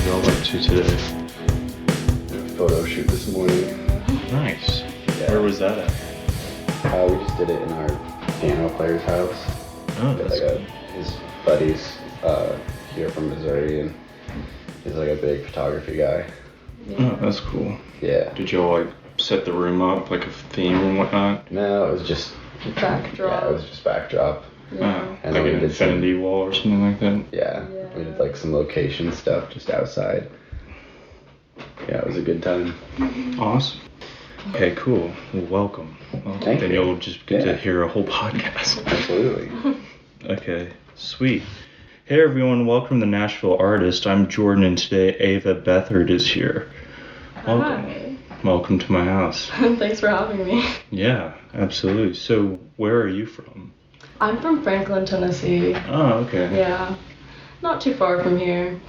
y'all up to today? Photo shoot this morning. Nice. Yeah. Where was that at? We just did it in our piano player's house. Oh, that's cool. His buddies here from Missouri, and he's like a big photography guy. Oh, that's cool. Yeah. Did y'all like set the room up like a theme and whatnot? No, it was just backdrop. Yeah, it was just backdrop. Yeah. And like then an we did infinity wall or something like that? Yeah. We did like some location stuff just outside. Yeah, it was a good time. Awesome. Okay, cool. Well, welcome. Thank then you. You'll just get to hear a whole podcast. Absolutely. Okay, sweet. Hey everyone, welcome to Nashville Artist. I'm Jordan, and today Ava Beathard is here. Welcome. Hi. Welcome to my house. Thanks for having me. Yeah, absolutely. So, where are you from? I'm from Franklin, Tennessee. Oh, okay. Yeah. Not too far from here.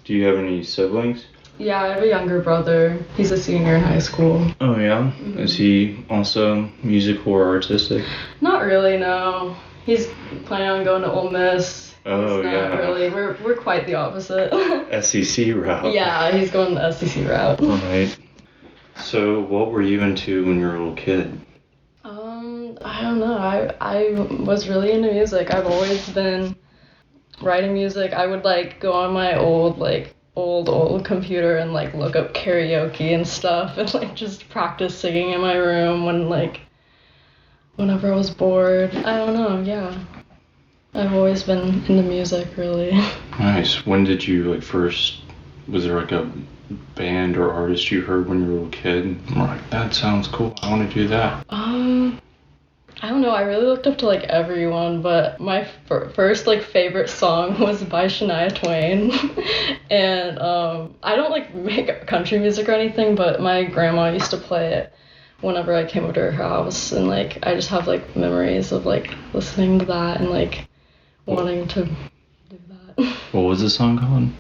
Do you have any siblings? Yeah, I have a younger brother. He's a senior in high school. Oh, yeah? Mm-hmm. Is he also musical or artistic? Not really, no. He's planning on going to Ole Miss. Oh, He's not yeah. really. We're quite the opposite. SEC route. Yeah, he's going the SEC route. Right. So, what were you into when you were a little kid? I don't know. I was really into music. I've always been writing music. I would like go on my old computer and like look up karaoke and stuff and like just practice singing in my room whenever I was bored. I don't know, yeah. I've always been into music, really. Nice. When did you was there like a band or artist you heard when you were a little kid? And were like, that sounds cool, I want to do that. I don't know, I really looked up to like everyone, but my first like favorite song was by Shania Twain. And I don't like make country music or anything, but my grandma used to play it whenever I came over to her house, and like I just have like memories of like listening to that and like wanting to do that. What was the song called?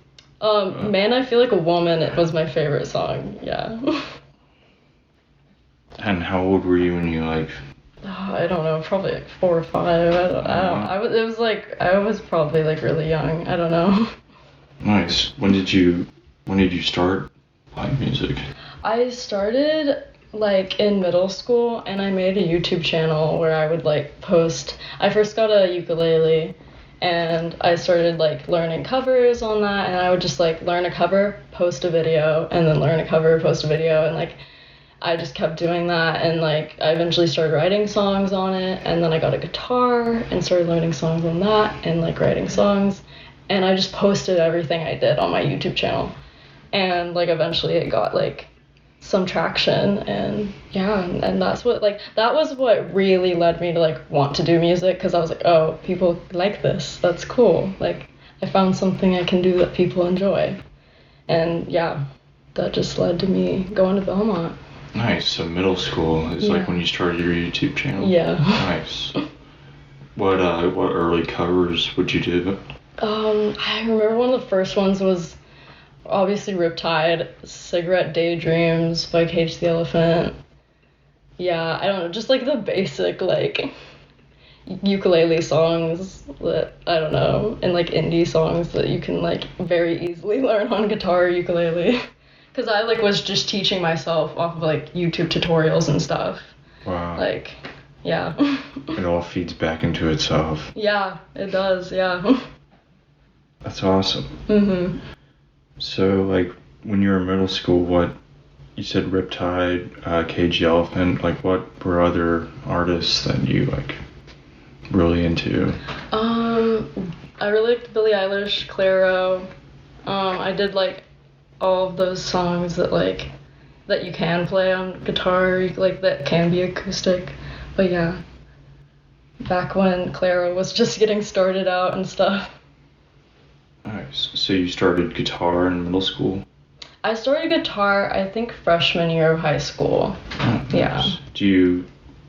Man, I Feel Like a Woman. It was my favorite song, yeah. And how old were you when you like... I don't know, probably like 4 or 5. I was probably like really young. I don't know. Nice. When did you start playing music? I started like in middle school, and I made a YouTube channel where I would like post. I first got a ukulele, and I started like learning covers on that, and I would just like learn a cover, post a video, and then learn a cover, post a video, and like I just kept doing that, and like I eventually started writing songs on it, and then I got a guitar and started learning songs on that and like writing songs, and I just posted everything I did on my YouTube channel, and like eventually it got like some traction, and yeah, and that was what really led me to like want to do music, because I was like, oh, people like this, that's cool, like I found something I can do that people enjoy, and yeah, that just led to me going to Belmont. Nice. So middle school is like when you started your YouTube channel? Yeah. Nice. What early covers would you do? I remember one of the first ones was obviously Riptide, Cigarette Daydreams by Cage the Elephant. Yeah, I don't know, just like the basic like ukulele songs that, I don't know, and like indie songs that you can like very easily learn on guitar or ukulele. Because I like was just teaching myself off of like YouTube tutorials and stuff. Wow. Like, yeah. It all feeds back into itself. Yeah, it does, yeah. That's awesome. Mm-hmm. So, like, when you were in middle school, you said Riptide, Cage the Elephant, like, what were other artists that you, like, really into? I really liked Billie Eilish, Clairo. I did, like, all of those songs that you can play on guitar, like, that can be acoustic. But, yeah, back when Clairo was just getting started out and stuff. Nice. So you started guitar in middle school? I started guitar, I think, freshman year of high school. Oh, nice. Yeah.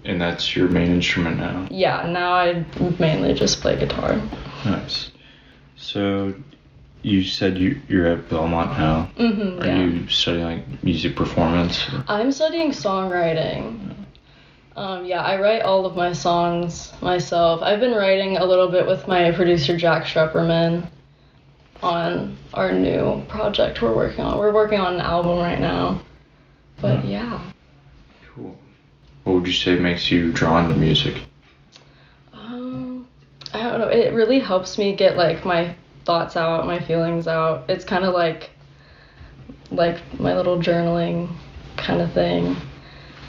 And that's your main instrument now? Yeah, now I mainly just play guitar. Nice. So you said you're at Belmont now. Mm-hmm, Are you studying like music performance? Or? I'm studying songwriting. Yeah, I write all of my songs myself. I've been writing a little bit with my producer Jack Strepperman. on our new project we're working on. We're working on an album right now. But yeah. Cool. What would you say makes you drawn to music? I don't know. It really helps me get like my thoughts out, my feelings out. It's kind of like my little journaling kind of thing.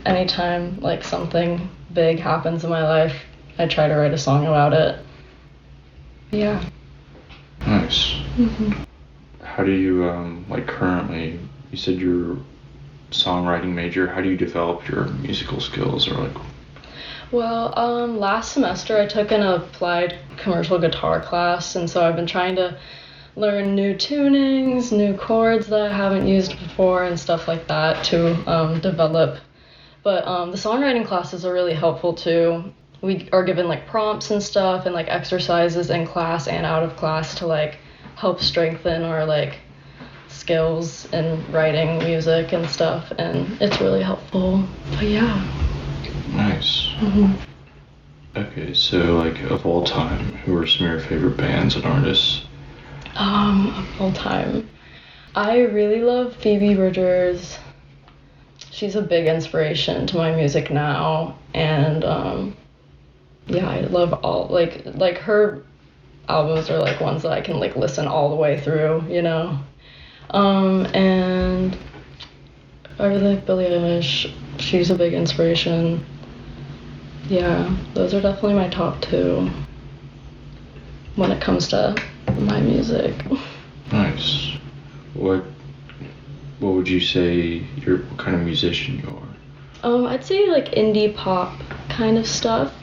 Anytime like something big happens in my life, I try to write a song about it. Yeah. Nice. How do you like currently? You said you're songwriting major. How do you develop your musical skills, or like? Well, last semester I took an applied commercial guitar class, and so I've been trying to learn new tunings, new chords that I haven't used before, and stuff like that to develop. But the songwriting classes are really helpful too. We are given like prompts and stuff, and like exercises in class and out of class to like help strengthen our like skills in writing music and stuff, and it's really helpful. But yeah. Nice. Okay, so like of all time, who are some of your favorite bands and artists? Of all time, I really love Phoebe Bridgers. She's a big inspiration to my music now, and yeah, I love all like her albums are like ones that I can like listen all the way through, you know. And I really like Billie Eilish. She's a big inspiration. Yeah, those are definitely my top two when it comes to my music. Nice. What would you say what kind of musician you are? I'd say like indie pop kind of stuff.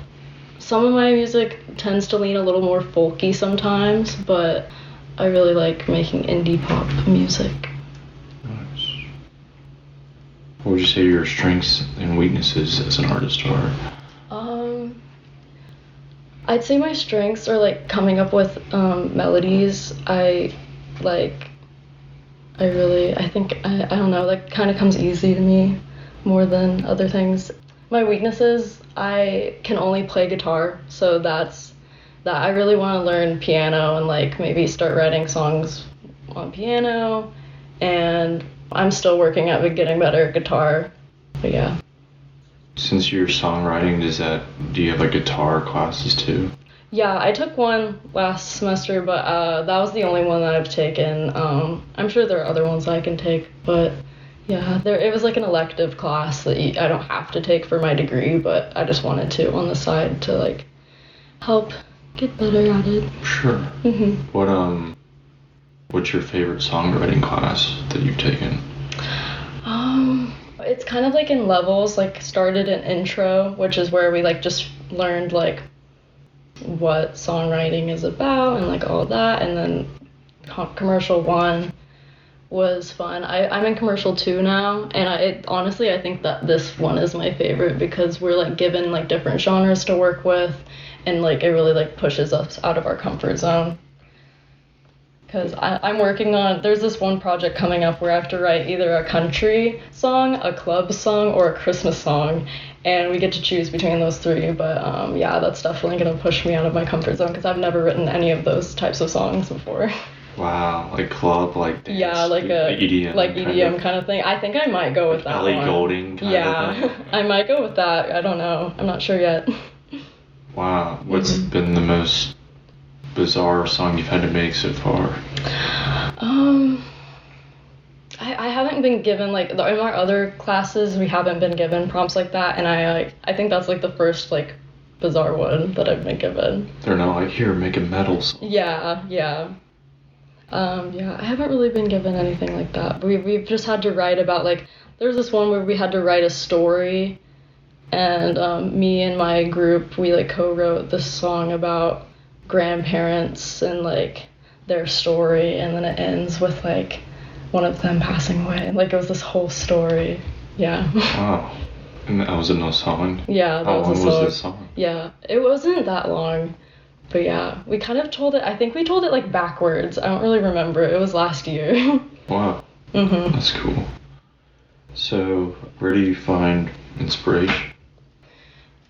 Some of my music tends to lean a little more folky sometimes, but I really like making indie pop music. Nice. What would you say your strengths and weaknesses as an artist are? I'd say my strengths are like coming up with melodies. I think I don't know, like kind of comes easy to me more than other things. My weaknesses, I can only play guitar, so that's that. I really want to learn piano and like maybe start writing songs on piano, and I'm still working at getting better at guitar. But yeah. Since you're songwriting, do you have like guitar classes too? Yeah, I took one last semester, but that was the only one that I've taken. I'm sure there are other ones I can take, but yeah, it was like an elective class that I don't have to take for my degree, but I just wanted to on the side to like help get better at it. Sure. What's your favorite songwriting class that you've taken? It's kind of like in levels, like started in intro, which is where we like just learned like what songwriting is about and like all of that, and then commercial 1 was fun. I'm in commercial 2 now, and honestly I think that this one is my favorite because we're like given like different genres to work with, and like it really like pushes us out of our comfort zone. Because I'm working on, there's this one project coming up where I have to write either a country song, a club song, or a Christmas song, and we get to choose between those 3, but yeah, that's definitely going to push me out of my comfort zone because I've never written any of those types of songs before. Wow, like club, like dance, yeah, like a EDM kind of thing. I think I might go with that Ellie one. Goulding kind of thing. I might go with that. I don't know. I'm not sure yet. Wow, what's been the most bizarre song you've had to make so far? I haven't been given like in our other classes we haven't been given prompts like that, and I think that's like the first like bizarre one that I've been given. They're not like, here, make a metal song. Yeah. I haven't really been given anything like that. We've just had to write about like there's this one where we had to write a story, and me and my group we like co-wrote this song about grandparents and like their story, and then it ends with like one of them passing away. Like it was this whole story. Yeah. Wow. And that was in a song? Yeah, that How was a long song. was the song? Yeah, it wasn't that long. But yeah, we kind of told it, I think we told it like backwards. I don't really remember. It was last year. Wow. That's cool. So, where do you find inspiration?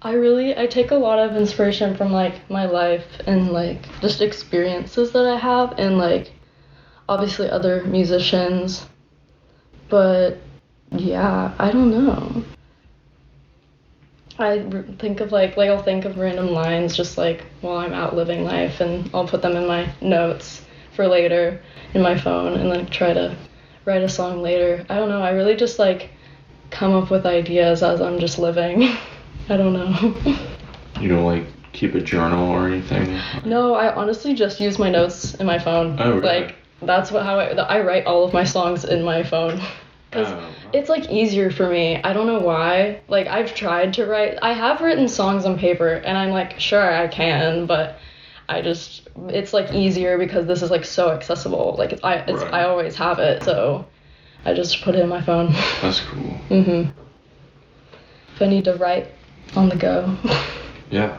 I take a lot of inspiration from like my life and like just experiences that I have, and like obviously other musicians, but yeah, I don't know. Think of I'll think of random lines just like while I'm out living life, and I'll put them in my notes for later in my phone, and then try to write a song later. I don't know, I really just like come up with ideas as I'm just living. I don't know. You don't like keep a journal or anything? No, I honestly just use my notes in my phone. Oh, really? Like that's how I write all of my songs in my phone. Because it's like easier for me. I don't know why. Like I've tried to write. I have written songs on paper, and I'm like, sure I can, but it's like easier because this is like so accessible. Like I always have it, so I just put it in my phone. That's cool. Mhm. If I need to write on the go. Yeah,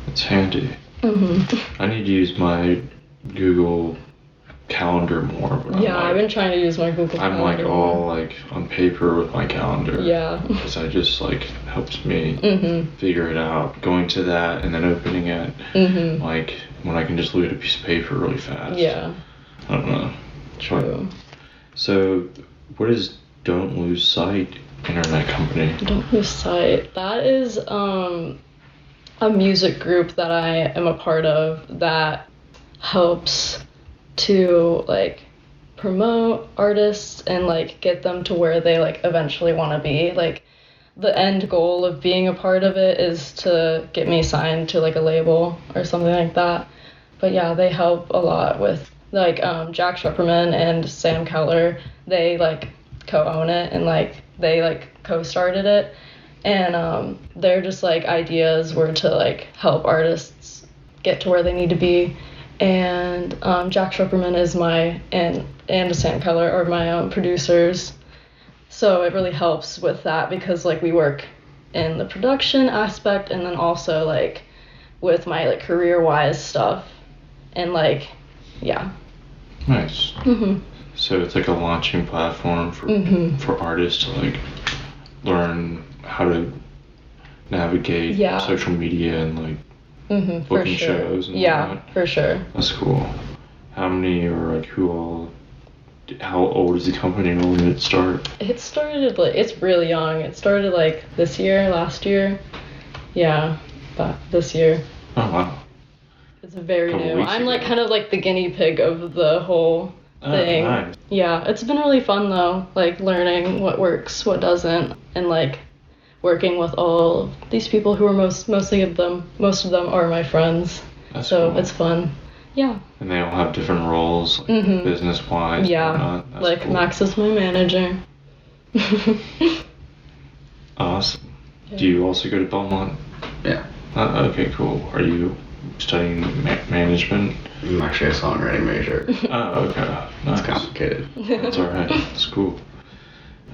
it's handy. Mhm. I need to use my Google Calendar more. But Yeah, I've been trying to use my Google I'm Calendar. like all like on paper with my calendar. Yeah. Because I just like helps me Mhm. figure it out. Going to that and then opening it. Mhm. Like when I can just look at a piece of paper really fast. Yeah. I don't know. True. So, what is Don't Lose Sight internet company? Don't Lose Sight. That is a music group that I am a part of that helps to like promote artists and like get them to where they like eventually want to be. Like the end goal of being a part of it is to get me signed to like a label or something like that. But yeah, they help a lot with like Jack Schepperman and Sam Keller. They like co-own it, and like they like co-started it, and they're just like ideas were to like help artists get to where they need to be. And Jack Schepperman is and Sam Keller are my producers, so it really helps with that because like we work in the production aspect, and then also like with my like career-wise stuff, and like yeah. Nice. Mhm. So it's like a launching platform for artists to like learn how to navigate social media and like booking shows and all that. For sure. That's cool. How many or like how old is the company and when did it start? It started like, it's really young. It started like this year, last year. Yeah, but this year. Oh wow. It's very new. I'm ago. like kind of like the guinea pig of the whole thing. Nice. Yeah, it's been really fun though, like learning what works, what doesn't, and like working with all these people who are most of them are my friends. That's so cool. It's fun. Yeah. And they all have different roles, like business wise. Yeah. Like cool. Max is my manager. Awesome. Yeah. Do you also go to Belmont? Yeah. Okay, cool. Are you studying management? I'm actually a songwriting major. Oh, okay. Nice. It's complicated. That's alright. It's cool.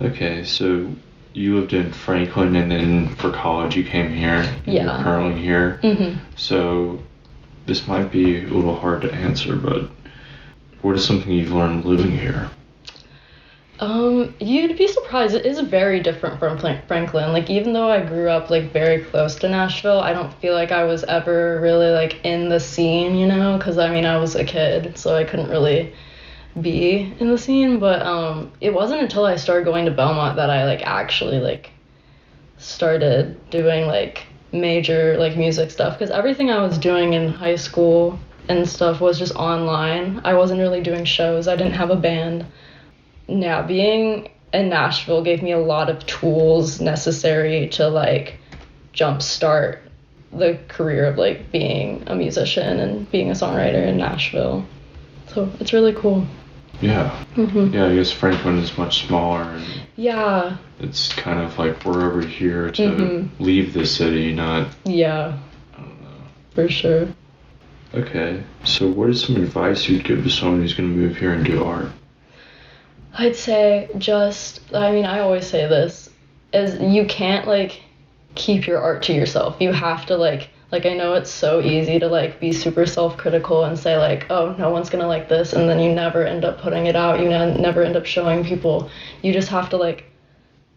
Okay, so you lived in Franklin, and then for college you came here. And Yeah. You're currently here. Mhm. So this might be a little hard to answer, but what is something you've learned living here? You'd be surprised. It is very different from Franklin. Like, even though I grew up, like, very close to Nashville, I don't feel like I was ever really, like, in the scene, you know? Because, I mean, I was a kid, so I couldn't really be in the scene. But, it wasn't until I started going to Belmont that I, like, actually, like, started doing, like, major, like, music stuff. Because everything I was doing in high school and stuff was just online. I wasn't really doing shows. I didn't have a band. Yeah, being in Nashville gave me a lot of tools necessary to like jumpstart the career of like being a musician and being a songwriter in Nashville. So it's really cool. Yeah. Mhm. Yeah, I guess Franklin is much smaller. And Yeah. it's kind of like we're over here to leave the city, not. Yeah. I don't know. For sure. Okay, so what is some advice you'd give to someone who's going to move here and do art? I'd say I always say this, is you can't like keep your art to yourself. You have to like I know it's so easy to like be super self-critical and say like, oh, no one's gonna like this, and then you never end up putting it out, you never end up showing people. You just have to like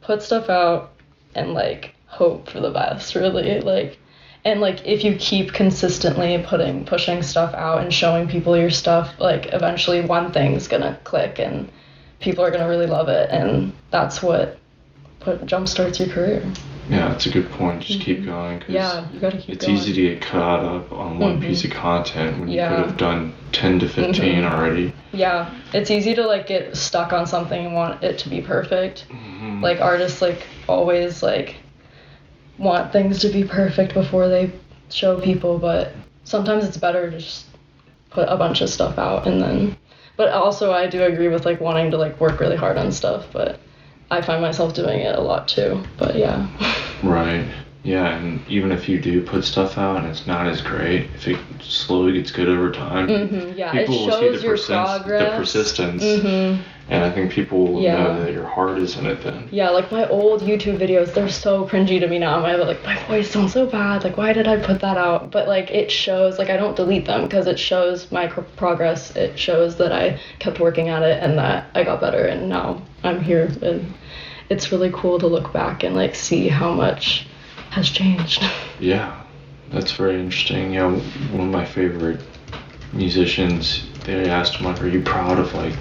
put stuff out and like hope for the best, really. Like, And like if you keep consistently pushing stuff out and showing people your stuff, like eventually one thing's gonna click and people are gonna really love it, and that's what jumpstarts your career. Yeah, that's a good point. Just keep going. 'Cause yeah, you gotta keep it's going. easy to get caught up on one piece of content when you could have done 10 to 15 already. Yeah, it's easy to like get stuck on something and want it to be perfect. Like artists like always like want things to be perfect before they show people, but sometimes it's better to just put a bunch of stuff out and then, but also I do agree with like wanting to like work really hard on stuff, but I find myself doing it a lot too, but yeah. Right. Yeah, and even if you do put stuff out and it's not as great, if it slowly gets good over time, yeah, people it will shows see your progress. the persistence, and I think people will know that your heart is in it then. Yeah, like my old YouTube videos, they're so cringy to me now. My voice sounds so bad. Like, why did I put that out? But like, it shows. Like, I don't delete them because it shows my progress. It shows that I kept working at it and that I got better, and now I'm here. And it's really cool to look back and like see how much has changed. Yeah, that's very interesting. Yeah, one of my favorite musicians, they asked him, like, are you proud of, like,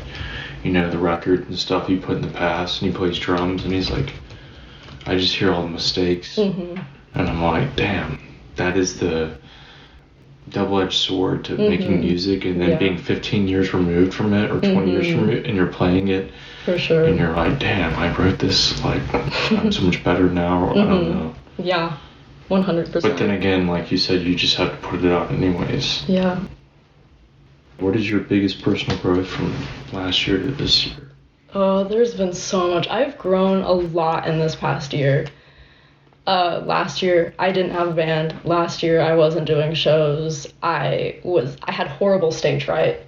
you know, the record and stuff you put in the past? And he plays drums, and he's like, I just hear all the mistakes. And I'm like, damn, that is the double-edged sword to making music, and then being 15 years removed from it, or 20 years removed, and you're playing it. For sure. And you're like, damn, I wrote this, like, I'm so much better now, or I don't know. Yeah, 100%. But then again, like you said, you just have to put it out anyways. Yeah. What is your biggest personal growth from last year to this year? Oh, there's been so much. I've grown a lot in this past year. Last year, I didn't have a band. Last year, I wasn't doing shows. I had horrible stage fright.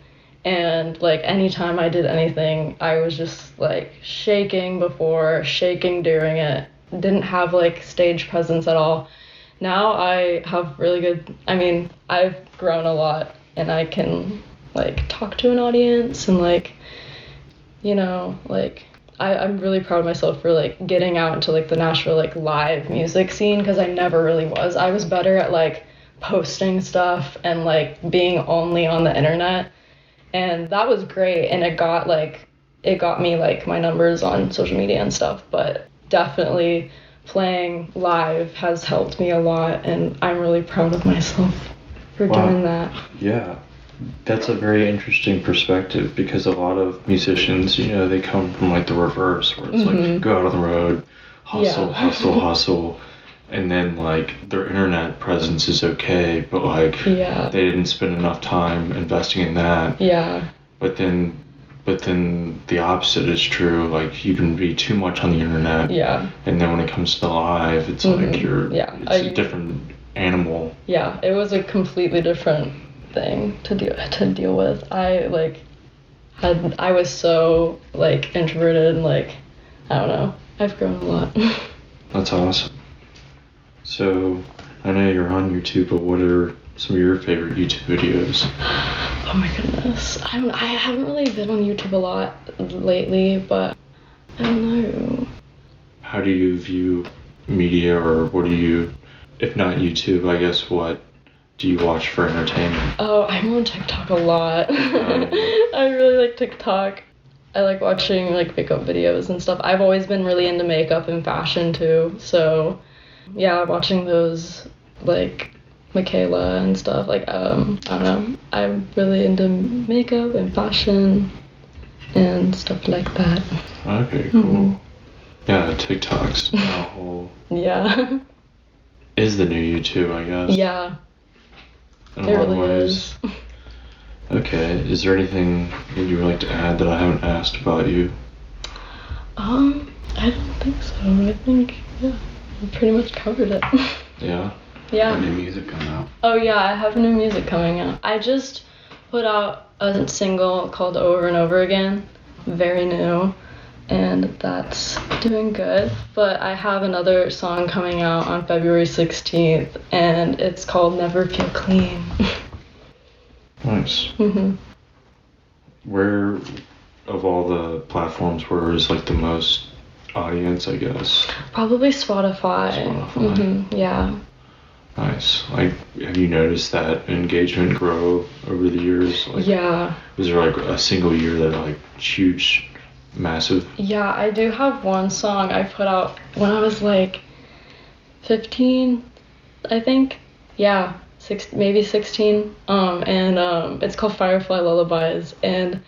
And like anytime I did anything, I was just like shaking before, shaking during it. Didn't have like stage presence at all. Now I have really good, I mean, I've grown a lot and I can like talk to an audience and like, you know, like I'm really proud of myself for like getting out into like the Nashville like live music scene, because I never really was. I was better at like posting stuff and like being only on the internet, and that was great, and it got me like my numbers on social media and stuff, but definitely playing live has helped me a lot, and I'm really proud of myself for doing that. Yeah. That's a very interesting perspective, because a lot of musicians, you know, they come from like the reverse, where it's like go out on the road, hustle, and then like their internet presence is okay, but like they didn't spend enough time investing in that. Yeah. But then the opposite is true. Like you can be too much on the internet. Yeah. And then when it comes to live, it's like it's a different animal. Yeah, it was a completely different thing to deal with. I was so like introverted and like I don't know. I've grown a lot. That's awesome. So I know you're on YouTube, but what are some of your favorite YouTube videos? Oh my goodness. I haven't really been on YouTube a lot lately, but I don't know. How do you view media, or what do you, if not YouTube, I guess, what do you watch for entertainment? Oh, I'm on TikTok a lot. I really like TikTok. I like watching like makeup videos and stuff. I've always been really into makeup and fashion too. So yeah, watching those like Michaela and stuff. Like I don't know. I'm really into makeup and fashion and stuff like that. Okay, cool. Yeah, TikTok's a whole is the new YouTube, I guess. Yeah. In a lot of ways. Okay, is there anything that you would like to add that I haven't asked about you? I don't think so. I think, we pretty much covered it. Yeah? Yeah. New music coming out. Oh yeah, I have new music coming out. I just put out a single called Over and Over Again, very new, and that's doing good. But I have another song coming out on February 16th, and it's called Never Feel Clean. Nice. Where, of all the platforms, where is like the most audience, I guess? Probably Spotify. Yeah. Nice. Like, have you noticed that engagement grow over the years? Like, yeah. Was there like a single year that like huge, massive? Yeah, I do have one song I put out when I was like 15, I think. Yeah, maybe 16. And it's called Firefly Lullabies, and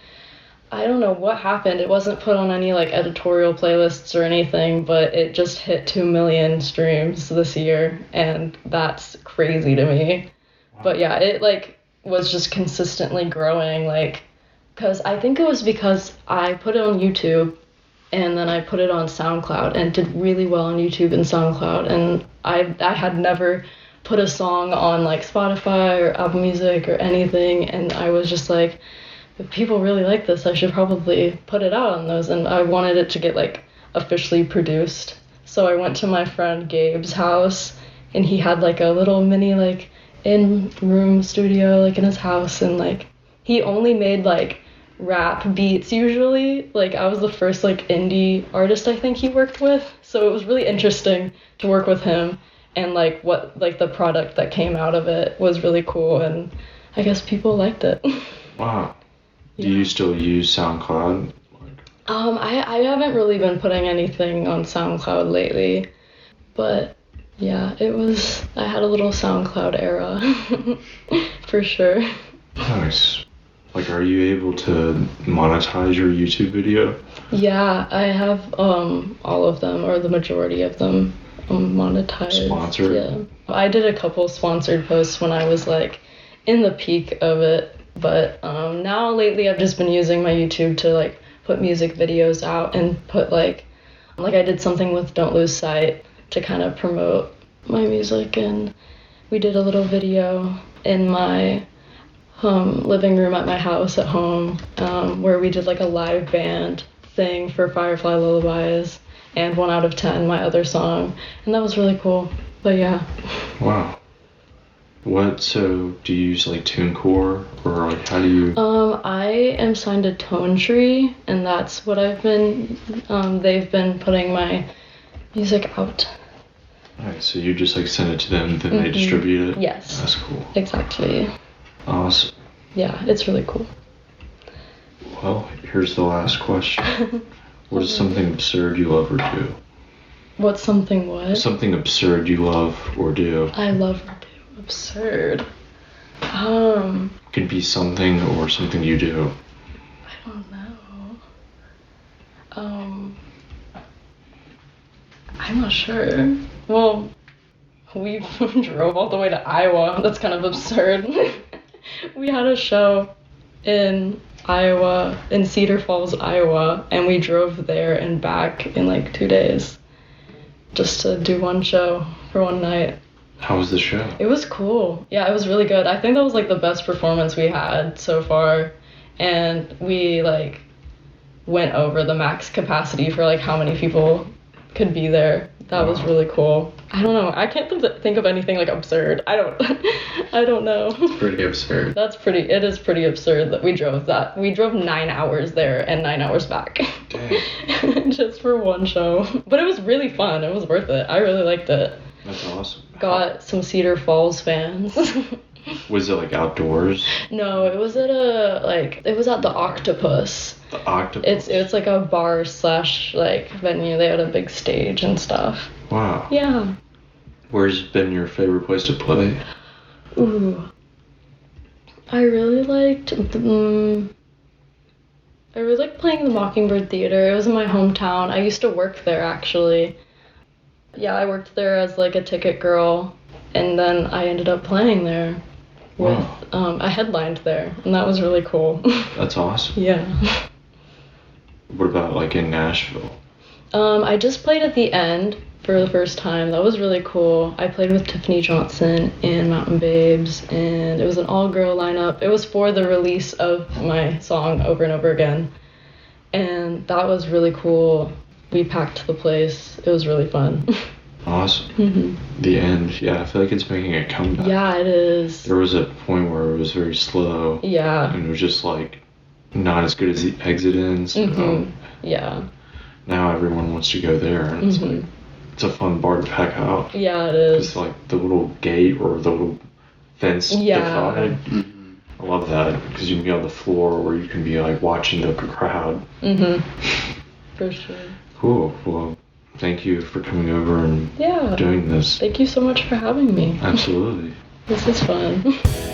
I don't know what happened. It wasn't put on any like editorial playlists or anything, but it just hit 2 million streams this year, and that's crazy to me. Wow. But yeah, it like was just consistently growing, like, cause I think it was because I put it on YouTube, and then I put it on SoundCloud, and did really well on YouTube and SoundCloud, and I had never put a song on like Spotify or Apple Music or anything, and I was just like, if people really like this, I should probably put it out on those. And I wanted it to get like officially produced. So I went to my friend Gabe's house, and he had like a little mini like in-room studio like in his house, and like he only made like rap beats usually. Like I was the first like indie artist I think he worked with. So it was really interesting to work with him, and like what like the product that came out of it was really cool, and I guess people liked it. Wow. Do you still use SoundCloud? I haven't really been putting anything on SoundCloud lately, but yeah, I had a little SoundCloud era, for sure. Nice. Like, are you able to monetize your YouTube video? Yeah, I have all of them, or the majority of them, monetized. Sponsored? Yeah. I did a couple sponsored posts when I was like in the peak of it. But now lately I've just been using my YouTube to like put music videos out, and put like I did something with Don't Lose Sight to kind of promote my music, and we did a little video in my living room at my house at home, where we did like a live band thing for Firefly Lullabies and 1 Out of 10, my other song, and that was really cool. But yeah. Wow. So do you use like TuneCore, or like how do you? I am signed to Tone Tree, and that's what I've been, they've been putting my music out. Alright, so you just like send it to them, then they distribute it? Yes. That's cool. Exactly. Awesome. Yeah, it's really cool. Well, here's the last question. What is something absurd you love or do? What's something what? Something absurd you love or do. I love or do. Absurd. Could be something or something you do. I don't know. I'm not sure. Well, we drove all the way to Iowa. That's kind of absurd. We had a show in Iowa, in Cedar Falls, Iowa, and we drove there and back in like 2 days just to do one show for one night. How was the show? It was cool. Yeah, it was really good. I think that was like the best performance we had so far, and we like went over the max capacity for like how many people could be there. That was really cool. I don't know. I can't think of anything like absurd. I don't know. It's pretty absurd. It is pretty absurd that we drove that. We drove 9 hours there and 9 hours back. Dang. Just for one show. But it was really fun. It was worth it. I really liked it. That's awesome. Got some Cedar Falls fans. Was it like outdoors? No, it was at the Octopus. The Octopus. It's like a bar / like venue. They had a big stage and stuff. Wow. Yeah. Where's been your favorite place to play? Ooh. I really liked playing the Mockingbird Theater. It was in my hometown. I used to work there actually. Yeah, I worked there as like a ticket girl, and then I ended up playing there. I headlined there, and that was really cool. That's awesome. Yeah. What about like in Nashville? I just played at the end for the first time. That was really cool. I played with Tiffany Johnson and Mountain Babes, and it was an all-girl lineup. It was for the release of my song Over and Over Again, and that was really cool. We packed the place. It was really fun. Awesome. Mm-hmm. The end. Yeah, I feel like it's making a comeback. Yeah, it is. There was a point where it was very slow. Yeah. And it was just like not as good as the exit ends. Mm-hmm. Yeah. Now everyone wants to go there, and it's like it's a fun bar to pack out. Yeah, it is. It's like the little gate or the little fence divide. I love that because you can be on the floor or you can be like watching the crowd. For sure. Cool. Well, thank you for coming over and doing this. Thank you so much for having me. Absolutely. This is fun.